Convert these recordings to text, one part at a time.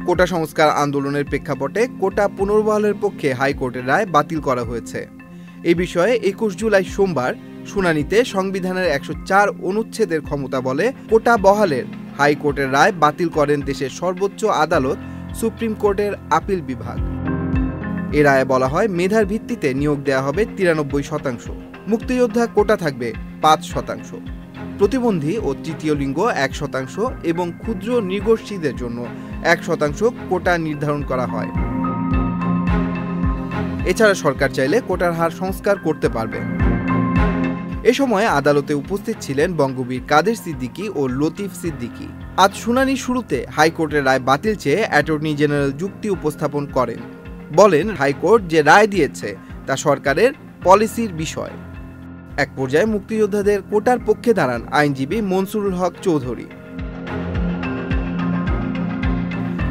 কোটা সংস্কার আন্দোলনের প্রেক্ষাপটে কোটা পুনর্বহালের পক্ষে হাইকোর্টের রায় বাতিল করা হয়েছে। এই বিষয়ে ২১ জুলাই সোমবার শুনানিতে সংবিধানের ১০৪ অনুচ্ছেদের ক্ষমতা বলে কোটা বহালের হাইকোর্টের রায় বাতিল করেন দেশের সর্বোচ্চ আদালত সুপ্রিম কোর্টের আপিল বিভাগ। এ রায়ে বলা হয়, মেধার ভিত্তিতে নিয়োগ দেওয়া হবে ৯৩%, মুক্তিযোদ্ধা কোটা থাকবে ৫%, প্রতিবন্ধী ও তৃতীয় লিঙ্গ ১% এবং ক্ষুদ্র নৃগোষ্ঠীদের জন্য ১% কোটা নির্ধারণ করা হয়। এছাড়া সরকার চাইলে কোটার হার সংস্কার করতে পারবে। এ সময় আদালতে উপস্থিত ছিলেন বঙ্গবীর কাদের সিদ্দিকী ও লতিফ সিদ্দিকী। আজ শুনানির শুরুতে হাইকোর্টের রায় বাতিল চেয়ে অ্যাটর্নি জেনারেল যুক্তি উপস্থাপন করেন। বলেন, হাইকোর্ট যে রায় দিয়েছে তা সরকারের পলিসির বিষয়। এক পর্যায়ে মুক্তিযোদ্ধাদের কোটার পক্ষে দাঁড়ান আইনজীবী মনসুরুল হক চৌধুরী।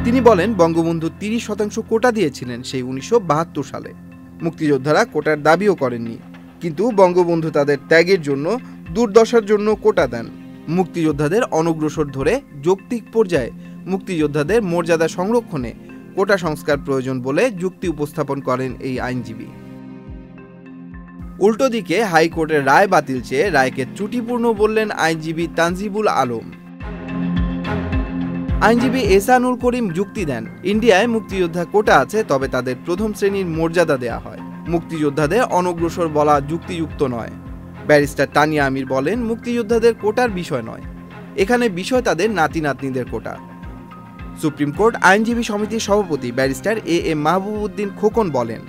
তিনি বলেন, বঙ্গবন্ধু ৩০% কোটা দিয়েছিলেন সেই ১৯৭২ সালে। মুক্তিযোদ্ধারা কোটার দাবিও করেননি, কিন্তু বঙ্গবন্ধু তাদের ত্যাগের জন্য, দুর্দশার জন্য কোটা দেন। মুক্তিযোদ্ধাদের অনগ্রসর ধরে যৌক্তিক পর্যায়ে মুক্তিযোদ্ধাদের মর্যাদা সংরক্ষণে কোটা সংস্কার প্রয়োজন বলে যুক্তি উপস্থাপন করেন এই আইনজীবী। উল্টো দিকে হাইকোর্টের রায় বাতিল চেয়ে রায়কে ত্রুটিপূর্ণ বললেন আইনজীবী তানজিবুল আলম। আইনজীবী এহসানুল করিম যুক্তি দেন, ইন্ডিয়ায় মুক্তিযোদ্ধা কোটা আছে, তবে তাদের প্রথম শ্রেণীর মর্যাদা দেয়া হয়। মুক্তিযোদ্ধাদের অনগ্রসর বলা যুক্তিযুক্ত নয়। ব্যারিস্টার তানিয়া আমির বলেন, মুক্তিযোদ্ধাদের কোটার বিষয় নয়, এখানে বিষয় তাদের নাতি নাতনিদের কোটা। সুপ্রিম কোর্ট আইনজীবী সমিতির সভাপতি ব্যারিস্টার এম মাহবুব উদ্দিন খোকন বলেন,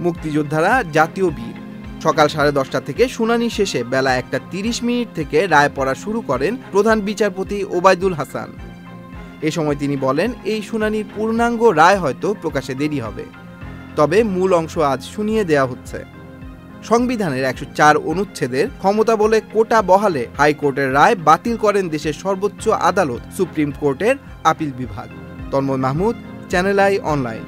মুক্তিযোদ্ধারা জাতীয় বীর। সকাল 10:30 থেকে শুনানি শেষে বেলা 1:30 থেকে রায় পড়া শুরু করেন প্রধান বিচারপতি ওবায়দুল হাসান। এ সময় তিনি বলেন, এই শুনানির পূর্ণাঙ্গ রায় হয়তো প্রকাশে দেরি হবে, তবে মূল অংশ আজ শুনিয়ে দেওয়া হচ্ছে। সংবিধানের ১০৪ অনুচ্ছেদের ক্ষমতা বলে কোটা বহালে হাইকোর্টের রায় বাতিল করেন দেশের সর্বোচ্চ আদালত সুপ্রিম কোর্টের আপিল বিভাগ। Tanmoy Mahmud, channel I online.